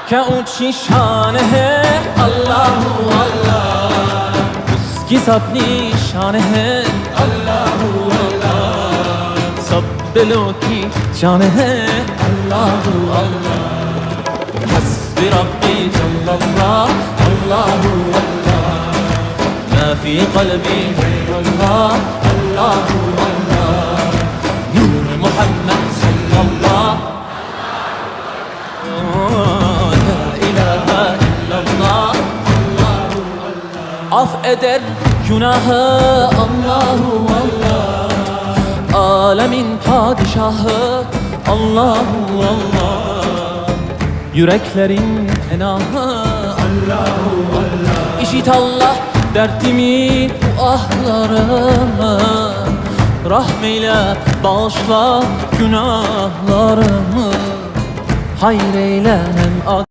क्या ऊंची शान है अल्लाह अल्लाह, उसकी अपनी शान है अल्लाह अल्लाह, सब दिलों की जान है अल्लाह अल्लाह। हस्बी रब्बी जल्लल्लाह अल्लाह अल्लाह, मा फी क़ल्बी गैरुल्लाह अल्लाह अल्लाह, नूर मुहम्मद सल्लल्लाह af eder günahı Allahu Allah, alemin padişahı Allahu Allah, yüreklerin penahı Allahu Allah. İşit Allah dertimin ahlarımı, rahmeyle bağışla günahlarımı, hayır eyle hem